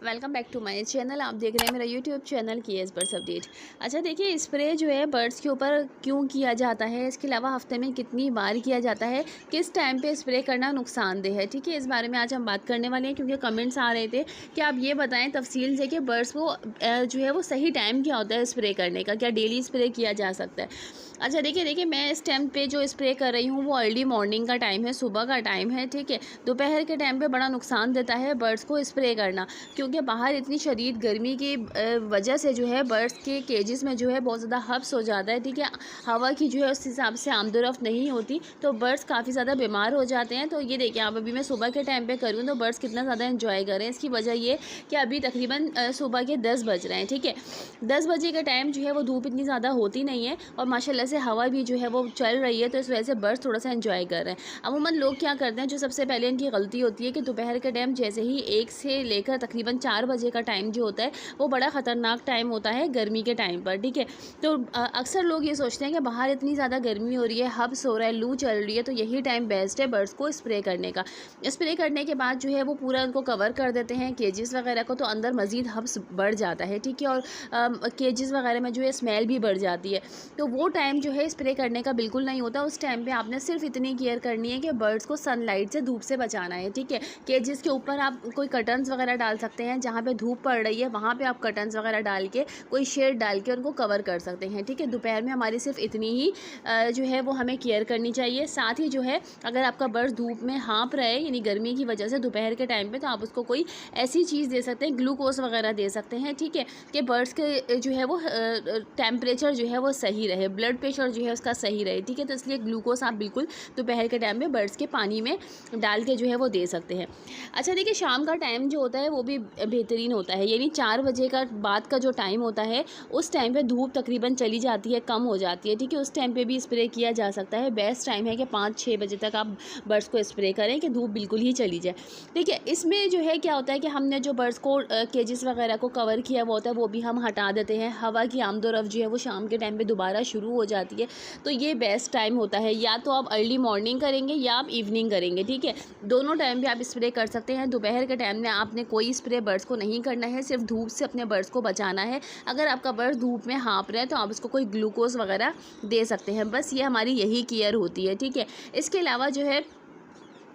Welcome back to my channel. आप देख रहे हैं मेरा यूट्यूब चैनल की बर्ड्स अपडेट। अच्छा देखिए, स्प्रे जो है बर्ड्स के ऊपर क्यों किया जाता है, इसके अलावा हफ्ते में कितनी बार किया जाता है, किस टाइम पे स्प्रे करना नुकसानदेह है, ठीक है, इस बारे में आज हम बात करने वाले हैं। क्योंकि कमेंट्स आ रहे थे कि आप ये बताएं तफसील से कि बर्ड्स को जो है वो सही टाइम क्या होता है स्प्रे करने का, क्या डेली स्प्रे किया जा सकता है। अच्छा देखिए मैं इस टाइम पे जो स्प्रे कर रही हूँ वो अर्ली मॉर्निंग का टाइम है, सुबह का टाइम है, ठीक है। दोपहर के टाइम पे बड़ा नुकसान देता है बर्ड्स को स्प्रे करना, क्योंकि बाहर इतनी शदीद गर्मी की वजह से जो है बर्ड्स के केजेस में जो है बहुत ज़्यादा हब्स हो जाता है, ठीक है। हवा की जो है उस हिसाब से आमदोरफ्त नहीं होती, तो बर्ड्स काफ़ी ज़्यादा बीमार हो जाते हैं। तो ये देखिए आप, अभी मैं सुबह के टाइम पे करूँ तो बर्ड्स कितना ज़्यादा इन्जॉय कर रहे हैं। इसकी वजह ये कि अभी तकरीबन सुबह के 10 बज रहे हैं, ठीक है। 10 बजे का टाइम जो है वो धूप इतनी ज़्यादा होती नहीं है और माशाल्लाह से हवा भी जो है वो चल रही है, तो इस वजह से बर्ड्स थोड़ा सा एंजॉय कर रहे हैं। अमूमन लोग क्या करते हैं, जो सबसे पहले इनकी गलती होती है कि दोपहर के टाइम जैसे ही 1 से लेकर तकरीबन 4 बजे का टाइम जो होता है वो बड़ा ख़तरनाक टाइम होता है गर्मी के टाइम पर, ठीक है। तो अक्सर लोग ये सोचते हैं कि बाहर इतनी ज़्यादा गर्मी हो रही है, हब्स हो रहा है, लू चल रही है, तो यही टाइम बेस्ट है बर्ड्स को स्प्रे करने का। स्प्रे करने के बाद जो है वो पूरा उनको कवर कर देते हैं केजेस वगैरह को, तो अंदर मज़ीद हब्स बढ़ जाता है, ठीक है। और केजेस वगैरह में जो है स्मेल भी बढ़ जाती है, तो वो टाइम जो है स्प्रे करने का बिल्कुल नहीं होता। उस टाइम पे आपने सिर्फ इतनी केयर करनी है कि बर्ड्स को सनलाइट से, धूप से बचाना है, ठीक है। केजेस के ऊपर आप कोई कर्टन्स वगैरह डाल सकते हैं, जहाँ पे धूप पड़ रही है वहाँ पे आप कर्टन्स वगैरह डाल के, कोई शेड डाल के उनको कवर कर सकते हैं, ठीक है। दोपहर में हमारी सिर्फ इतनी ही जो है वो हमें केयर करनी चाहिए। साथ ही जो है अगर आपका बर्ड धूप में हाँप रहा है यानी गर्मी की वजह से दोपहर के टाइम पर, तो आप उसको कोई ऐसी चीज़ दे सकते हैं, ग्लूकोज वगैरह दे सकते हैं, ठीक है, कि बर्ड्स के जो है वो टेम्परेचर जो है वो सही रहे, ब्लड प्रेशर जो है उसका सही रहे, ठीक है। तो इसलिए ग्लूकोज आप बिल्कुल दोपहर के टाइम में बर्ड्स के पानी में डाल के जो है वो दे सकते हैं। अच्छा देखिए, शाम का टाइम जो होता है वो भी बेहतरीन होता है, यानी 4 बजे का बाद का जो टाइम होता है उस टाइम पे धूप तकरीबन चली जाती है, कम हो जाती है, ठीक है। उस टाइम पे भी स्प्रे किया जा सकता है। बेस्ट टाइम है कि 5-6 बजे तक आप बर्ड्स को स्प्रे करें कि धूप बिल्कुल ही चली जाए, ठीक है। इसमें जो है क्या होता है कि हमने जो बर्ड्स को केजेस वगैरह को कवर किया हुआ होता है वो भी हम हटा देते हैं। हवा की आमदोरफ्त जो है वो शाम के टाइम पे दोबारा शुरू हो जाती है, तो ये बेस्ट टाइम होता है। या तो आप अर्ली मॉर्निंग करेंगे या आप इवनिंग करेंगे, ठीक है। दोनों टाइम भी आप स्प्रे कर सकते हैं। दोपहर के टाइम में आपने कोई स्प्रे बर्ड्स को नहीं करना है, सिर्फ धूप से अपने बर्ड्स को बचाना है। अगर आपका बर्ड धूप में हाँप रहा है तो आप उसको कोई ग्लूकोज वगैरह दे सकते हैं, बस ये हमारी यही केयर होती है, ठीक है। इसके अलावा जो है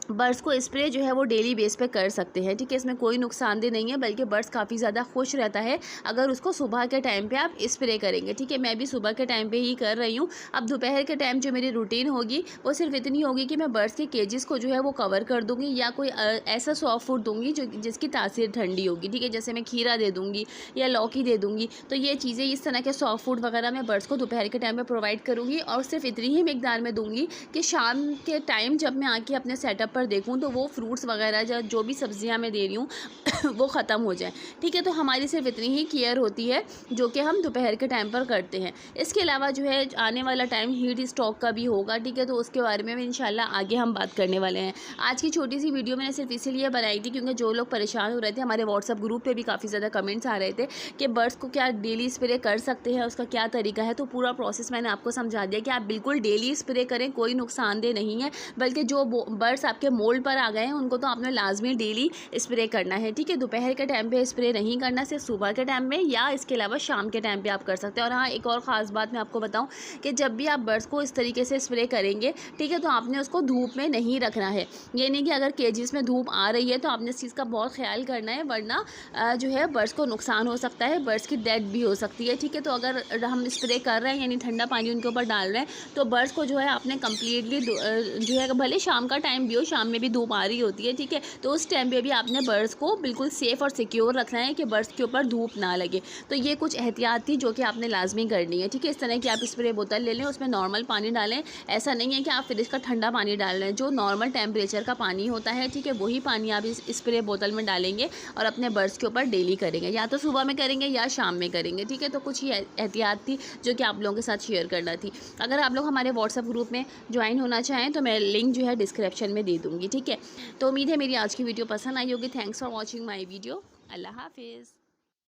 बर्ड्स को स्प्रे जो है वो डेली बेस पे कर सकते हैं, ठीक है। इसमें कोई नुकसानदेह नहीं है, बल्कि बर्ड्स काफ़ी ज़्यादा खुश रहता है अगर उसको सुबह के टाइम पे आप स्प्रे करेंगे, ठीक है। मैं भी सुबह के टाइम पे ही कर रही हूँ। अब दोपहर के टाइम जो मेरी रूटीन होगी वो सिर्फ इतनी होगी कि मैं बर्ड्स के केजेस को जो है वो कवर कर दूँगी, या कोई ऐसा सॉफ्ट फूड दूँगी जो जिसकी तासीर ठंडी होगी, ठीक है। जैसे मैं खीरा दे दूँगी या लौकी दे दूँगी, तो ये चीज़ें इस तरह के सॉफ्ट फूड वगैरह मैं बर्ड्स को दोपहर के टाइम में प्रोवाइड करूँगी, और सिर्फ इतनी ही मिकदार में दूँगी कि शाम के टाइम जब मैं आके अपने सेटअप पर देखूँ तो वो फ्रूट्स वगैरह जो भी सब्जियां मैं दे रही हूँ वो ख़त्म हो जाए, ठीक है। तो हमारी सिर्फ इतनी ही केयर होती है जो कि हम दोपहर के टाइम पर करते हैं। इसके अलावा जो है आने वाला टाइम हीट स्ट्रोक का भी होगा, ठीक है, तो उसके बारे में इंशाल्लाह आगे हम बात करने वाले हैं। आज की छोटी सी वीडियो मैंने सिर्फ इसीलिए बनाई थी क्योंकि जो लोग परेशान हो रहे थे, हमारे व्हाट्सअप ग्रुप पर भी काफ़ी ज़्यादा कमेंट्स आ रहे थे कि बर्ड्स को क्या डेली स्प्रे कर सकते हैं, उसका क्या तरीका है। तो पूरा प्रोसेस मैंने आपको समझा दिया कि आप बिल्कुल डेली स्प्रे करें, कोई नुकसानदेह नहीं है, बल्कि जो बर्ड्स आपके मोल्ड पर आ गए हैं उनको तो आपने लाजमी डेली स्प्रे करना है, ठीक है। दोपहर के टाइम पे स्प्रे नहीं करना, सिर्फ सुबह के टाइम में, या इसके अलावा शाम के टाइम पे आप कर सकते हैं। और हाँ, एक और ख़ास बात मैं आपको बताऊं कि जब भी आप बर्ड्स को इस तरीके से स्प्रे करेंगे, ठीक है, तो आपने उसको धूप में नहीं रखना है। ये नहीं कि अगर केजेस में धूप आ रही है तो आपने इस चीज़ का बहुत ख्याल करना है, वरना जो है बर्ड्स को नुकसान हो सकता है, बर्ड्स की डेथ भी हो सकती है, ठीक है। तो अगर हम स्प्रे कर रहे हैं यानी ठंडा पानी उनके ऊपर डाल रहे हैं, तो बर्ड्स को जो है आपने कम्प्लीटली जो है, भले शाम का टाइम भी हो, शाम में भी धूप आ रही होती है, ठीक है, तो उस टाइम पे भी आपने बर्ड्स को बिल्कुल सेफ़ और सिक्योर रखना है कि बर्ड्स के ऊपर धूप ना लगे। तो ये कुछ एहतियात थी जो कि आपने लाजमी करनी है, ठीक है। इस तरह की आप स्प्रे बोतल ले लें, उसमें नॉर्मल पानी डालें। ऐसा नहीं है कि आप फिर इसका ठंडा पानी डाल रहे हैं, जो नॉर्मल टेम्परेचर का पानी होता है, ठीक है, वही पानी आप इस स्प्रे बोतल में डालेंगे और अपने बर्ड्स के ऊपर डेली करेंगे, या तो सुबह में करेंगे या शाम में करेंगे, ठीक है। तो कुछ ही एहतियात थी जो कि आप लोगों के साथ शेयर करना थी। अगर आप लोग हमारे व्हाट्सअप ग्रुप में ज्वाइन होना चाहें तो मैं लिंक जो है डिस्क्रिप्शन में दे दूँगी, ठीक है। तो उम्मीद है मेरी आज की वीडियो पसंद आई होगी। Thanks for watching my video. अल्लाह हाफिज़।